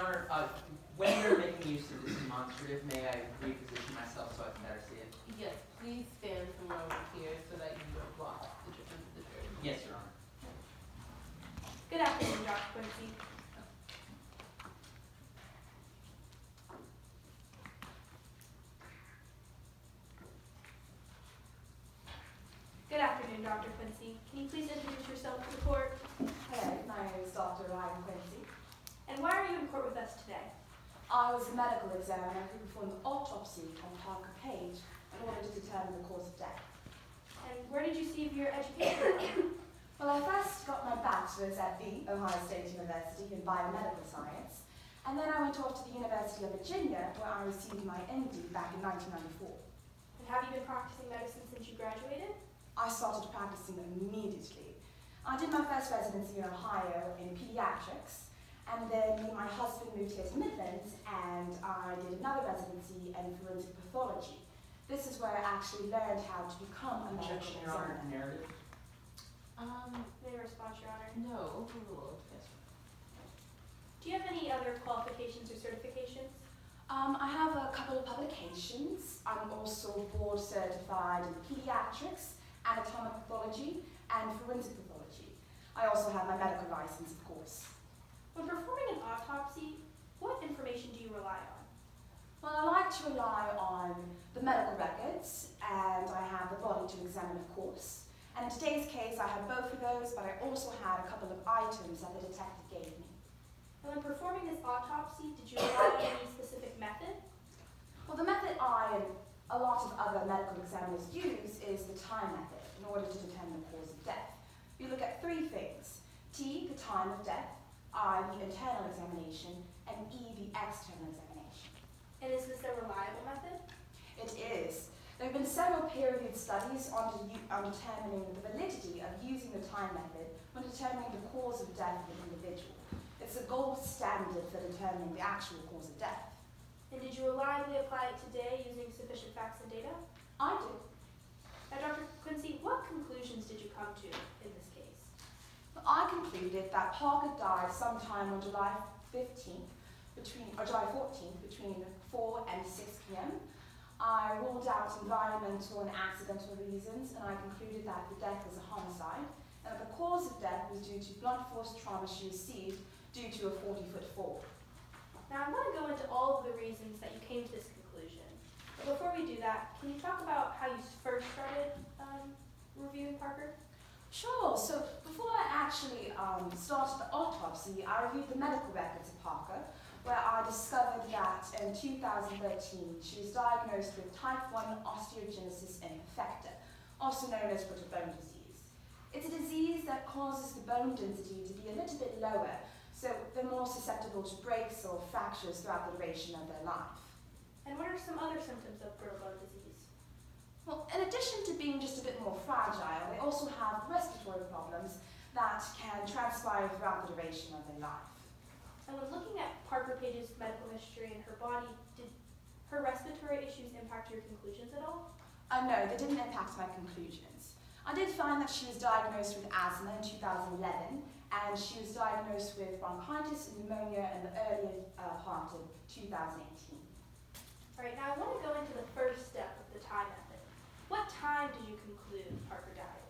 Honor, when you're making use of this demonstrative, may I reposition myself so I can better see it? Yes, please stand from over here so that you don't block the difference of the jury. Yes, Your Honor. Good afternoon, Dr. Quincy. Good afternoon, Dr. Quincy. Can you please introduce yourself to the court? Hello, my name is Dr. Ryan Quincy. And why are you in court with us today? I was a medical examiner who performed an autopsy on Parker Page in order to determine the cause of death. And where did you receive your education? Well, I first got my bachelor's at the Ohio State University in biomedical science, and then I went off to the University of Virginia where I received my MD back in 1994. And have you been practicing medicine since you graduated? I started practicing immediately. I did my first residency in Ohio in pediatrics, and then me and my husband moved here to Midlands, and I did another residency in forensic pathology. This is where I actually learned how to become a medical Objection, Your Honor, examiner. narrative. May I respond, Your Honor? No, overruled. Yes. Do you have any other qualifications or certifications? I have a couple of publications. I'm also board certified in pediatrics, anatomic pathology, and forensic pathology. I also have my medical license, of course. When performing an autopsy, what information do you rely on? Well, I like to rely on the medical records, and I have the body to examine, of course. And in today's case, I have both of those, but I also had a couple of items that the detective gave me. And when performing this autopsy, did you rely on any specific method? Well, the method I and a lot of other medical examiners use is the time method in order to determine the cause of death. We look at three things: T, the time of death; I, the internal examination; and E, the external examination. And is this a reliable method? It is. There have been several peer-reviewed studies on determining the validity of using the time method when determining the cause of death of an individual. It's a gold standard for determining the actual cause of death. And did you reliably apply it today using sufficient facts and data? I do. Now, Dr. Quincy, what conclusions did you come to in this case? I concluded that Parker died sometime on July 14th between 4 and 6 p.m. I ruled out environmental and accidental reasons, and I concluded that the death was a homicide, and that the cause of death was due to blunt force trauma she received due to a 40-foot fall. Now, I want to go into all of the reasons that you came to this conclusion. But before we do that, can you talk about how you first started reviewing Parker? Sure. So before I actually started the autopsy, I reviewed the medical records of Parker, where I discovered that in 2013 she was diagnosed with type 1 osteogenesis imperfecta, also known as brittle bone disease. It's a disease that causes the bone density to be a little bit lower, so they're more susceptible to breaks or fractures throughout the duration of their life. And what are some other symptoms of brittle bone disease? Well, in addition to being just a bit more fragile, they also have respiratory problems that can transpire throughout the duration of their life. And when looking at Parker Page's medical history and her body, did her respiratory issues impact your conclusions at all? No, they didn't impact my conclusions. I did find that she was diagnosed with asthma in 2011, and she was diagnosed with bronchitis and pneumonia in the earlier part of 2018. All right, now I want to go into the first step of the time method. What time did you conclude Parker died?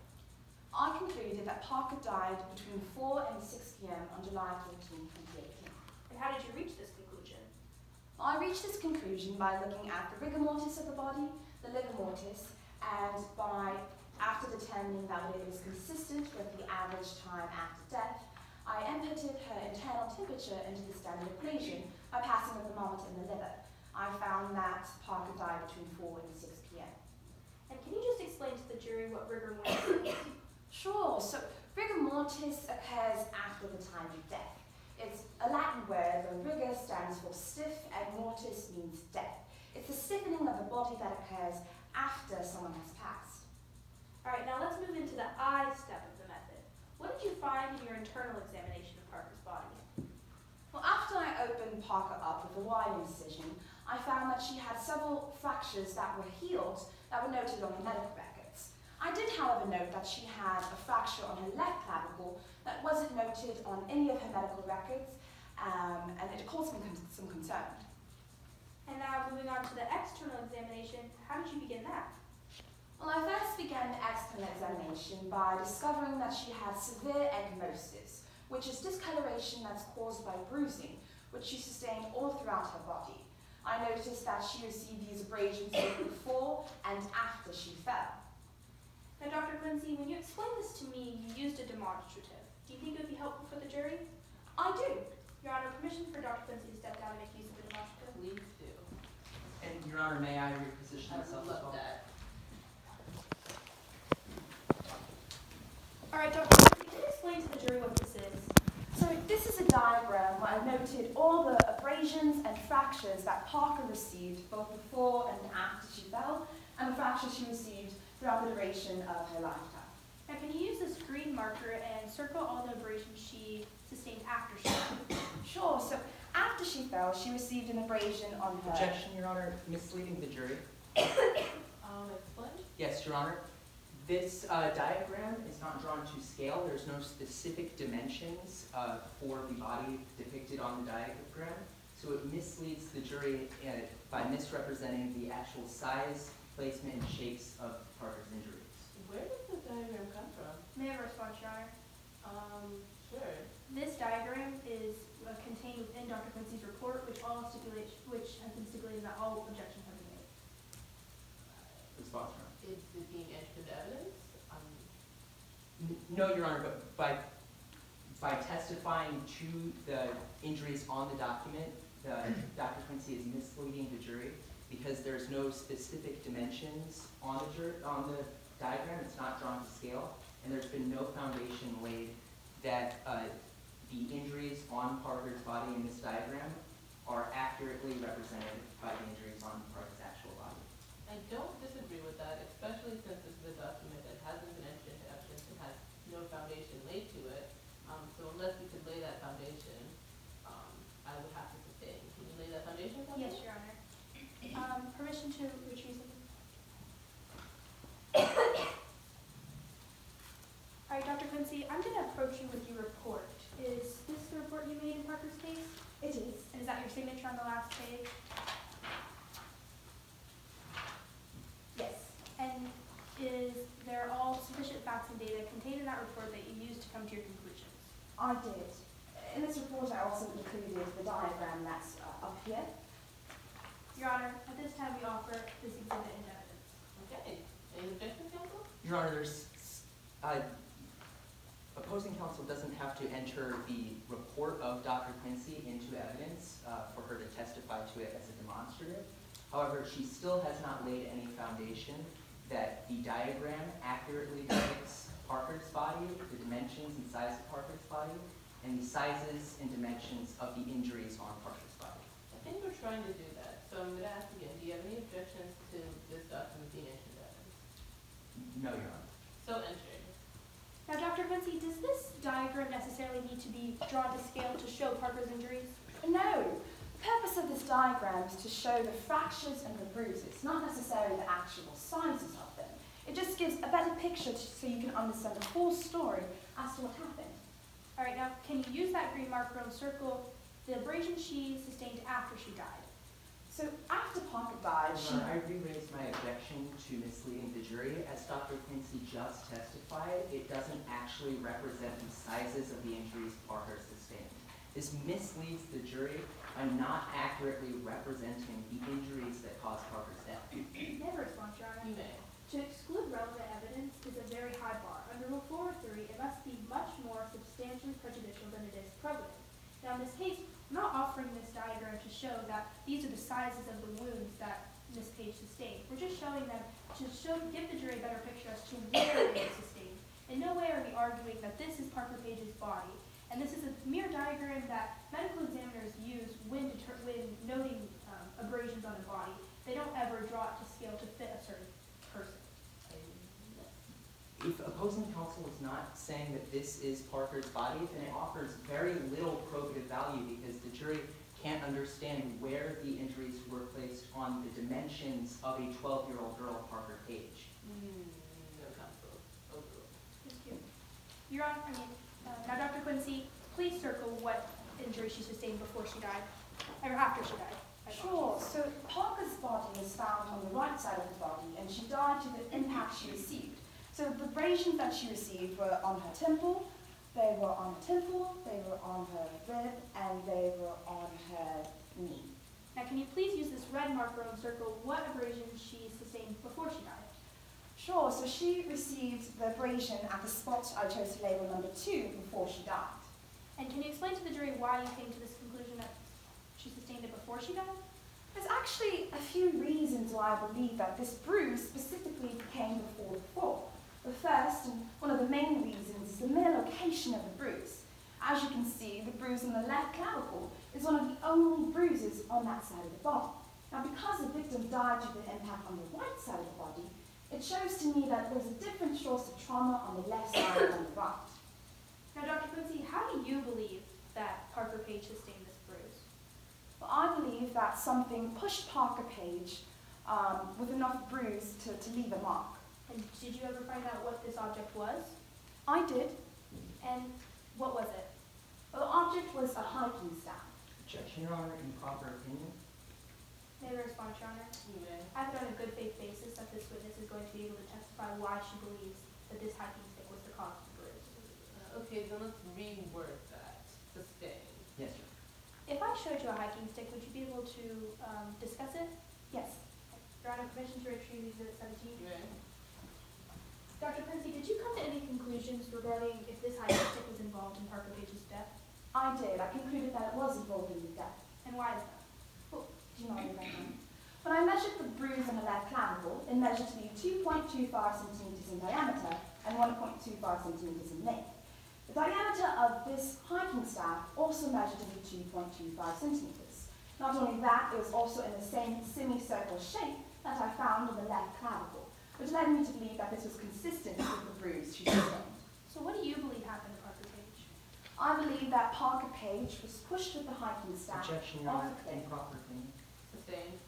I concluded that Parker died between 4 and 6 p.m. on July 14, 2018. And how did you reach this conclusion? I reached this conclusion by looking at the rigor mortis of the body, the livor mortis, and after determining that it was consistent with the average time after death, I inputted her internal temperature into the standard equation by passing a thermometer in the liver. I found that Parker died between 4 and 6 p.m. And can you just explain to the jury what rigor mortis is? Sure. So rigor mortis occurs after the time of death. It's a Latin word where rigor stands for stiff and mortis means death. It's the stiffening of the body that occurs after someone has passed. All right, now let's move into the I step of the method. What did you find in your internal examination of Parker's body? Well, after I opened Parker up with a wide incision, I found that she had several fractures that were healed that were noted on the medical records. I did, however, note that she had a fracture on her left clavicle that wasn't noted on any of her medical records, and it caused me some concern. And now moving on to the external examination, how did you begin that? Well, I first began the external examination by discovering that she had severe ecchymosis, which is discoloration that's caused by bruising, which she sustained all throughout her body. I noticed that she received these abrasions both before and after she fell. Now, Dr. Quincy, when you explained this to me, you used a demonstrative. Do you think it would be helpful for the jury? I do. Your Honor, permission for Dr. Quincy to step down and make use of the demonstrative. Please do. And Your Honor, may I reposition I myself would as love well? that. All right, Dr. Quincy, can you explain to the jury what this is? So this is a diagram where I've noted all the abrasions and fractures that Parker received both before and after she fell, and the fractures she received throughout the duration of her lifetime. Now, can you use this green marker and circle all the abrasions she sustained after she fell? Sure, so after she fell, she received an abrasion on her... Objection, Your Honor, misleading the jury. Explain? Yes, Your Honor. This diagram is not drawn to scale. There's no specific dimensions for the body depicted on the diagram. So it misleads the jury by misrepresenting the actual size, placement, and shapes of Parker's injuries. Where did the diagram come from? May I respond, Your Honor? Sure. This diagram is contained within Dr. Quincy's report, which has been stipulated that all objections have been made. Response, Your Honor. Is it being entered into evidence? No, Your Honor, but by testifying to the injuries on the document, Dr. Quincy is misleading the jury because there's no specific dimensions on the diagram. It's not drawn to scale, and there's been no foundation laid that the injuries on Parker's body in this diagram are accurately represented by the injuries on Parker's actual body. I don't disagree with that, especially since this is a document that hasn't been entered into evidence and has no foundation laid to it. So unless we could lay that foundation, I would have to sustain. Can you lay that foundation? Yes, Your Honor. Permission to retrieve them. All right, Dr. Quincy, I'm going to approach you with your report. Is this the report you made in Parker's case? It is. And is that your signature on the last page? Yes. And is there all sufficient facts and data contained in that report that you used to come to your conclusions? I did. In this report, I also included the diagram that's up here. Your Honor, at this time we offer this exhibit in evidence. Okay. Any objections, counsel? Your Honor, there's opposing counsel doesn't have to enter the report of Dr. Quincy into evidence for her to testify to it as a demonstrative. However, she still has not laid any foundation that the diagram accurately depicts Parker's body, the dimensions and size of Parker's body, and the sizes and dimensions of the injuries on Parker's body. I think we're trying to do that. So I'm going to ask again, do you have any objections to this document being entered into evidence? No, Your Honor. So entered. Now, Dr. Quincy, does this diagram necessarily need to be drawn to scale to show Parker's injuries? No. The purpose of this diagram is to show the fractures and the bruises, not necessarily the actual sizes of them. It just gives a better picture so you can understand the full story as to what happened. All right, now, can you use that green marker and circle the abrasion she sustained after she died? So after Parker died, Your Honor, I re-raise my objection to misleading the jury. As Dr. Quincy just testified, it doesn't actually represent the sizes of the injuries Parker sustained. This misleads the jury by not accurately representing the injuries that caused Parker's death. Never respond, Your Honor. You may. To exclude relevant evidence is a very high bar. Under Rule 403, it must be much more substantially prejudicial than it is probative. Now, in this case, I'm not offering this diagram to show that these are the sizes of the wounds that Ms. Page sustained. We're just showing them to give the jury a better picture as to where they were sustained. In no way are we arguing that this is Parker Page's body, and this is a mere diagram that medical examiners use when noting abrasions on a body. They don't ever draw it to scale to fit a certain person. If opposing counsel is not saying that this is Parker's body, then it offers very little probative value because the jury can't understand where the injuries were placed on the dimensions of a 12-year-old girl, Parker Page. No counsel. Overruled. Thank you. Your Honor, now Dr. Quincy, please circle what in injury she sustained before she died, or after she died. Sure. So Parker's body was found on the right side of the body, and she died due to the impact she received. So the abrasions that she received were on her temple, they were on her rib, and they were on her knee. Now, can you please use this red marker and circle what abrasion she sustained before she died? Sure. So she received the abrasion at the spot I chose to label number 2 before she died. And can you explain to the jury why you came to this conclusion that she sustained it before she died? There's actually a few reasons why I believe that this bruise specifically came before the fall. The first, and one of the main reasons, is the mere location of the bruise. As you can see, the bruise on the left clavicle is one of the only bruises on that side of the body. Now, because the victim died due to the impact on the right side of the body, it shows to me that there's a different source of trauma on the left side than on the right. Now, Dr. Quincy, how do you believe that Parker Page sustained this bruise? Well, I believe that something pushed Parker Page with enough bruise to leave a mark. And did you ever find out what this object was? I did. And what was it? Well, the object was a hiking staff. Objection, Your Honor, improper opinion. May I respond, Your Honor? You may. I thought on a good faith basis that this witness is going to be able to testify why she believes that this hiking stick was the cause of the bruise. Okay, then let's reword that. Sustain. Yes, sir. If I showed you a hiking stick, would you be able to discuss it? Yes. Your Honor, permission to retrieve Exhibit 17. You may. Dr. Quincy, did you come to any conclusions regarding if this hiking stick was involved in Parker Page's death? I did. I concluded that it was involved in the death. And why is that? Well, do you know what I mean? When I measured the bruise on the left clavicle, it measured to be 2.25 centimeters in diameter and 1.25 centimeters in length. The diameter of this hiking staff also measured to be 2.25 centimeters. Not only that, it was also in the same semicircle shape that I found on the left clavicle, which led me to believe that this was consistent with the bruise she sustained. So what do you believe happened to Parker Page? I believe that Parker Page was pushed with the hiking staff Objection, Your off Honor, the cliff. improper opinion. Sustain.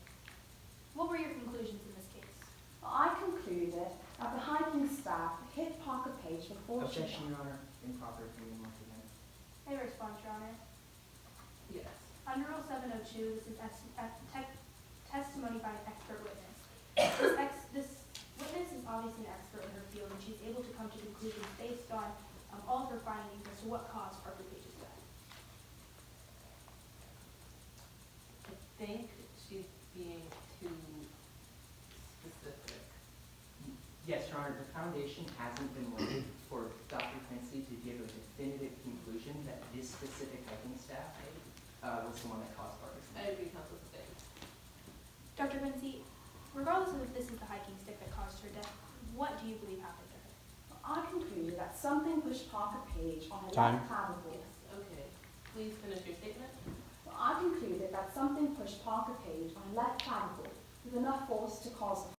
What were your conclusions in this case? I concluded that the hiking staff hit Parker Page before she Objection, died. Your Honor, improper opinion once again. May I respond, Your Honor? Yes. Under Rule 702, this is testimony by an expert witness. This witness is obviously an expert in her field, and she's able to come to conclusions based on all of her findings as to what caused Parker Page's death. I think she's being too specific. Yes, Your Honor, the foundation hasn't been laid for Dr. Quincy to give a definitive conclusion that this specific hiking staff was the one that caused Parker's death. I agree, Counsel. Sustain. Dr. Quincy, regardless of if this is the hiking stick that caused her death, what do you believe happened to her? I concluded that something pushed Parker Page on her Time. left clavicle. Yes, okay. Please finish your statement. I concluded that something pushed Parker Page on her left clavicle with enough force to cause the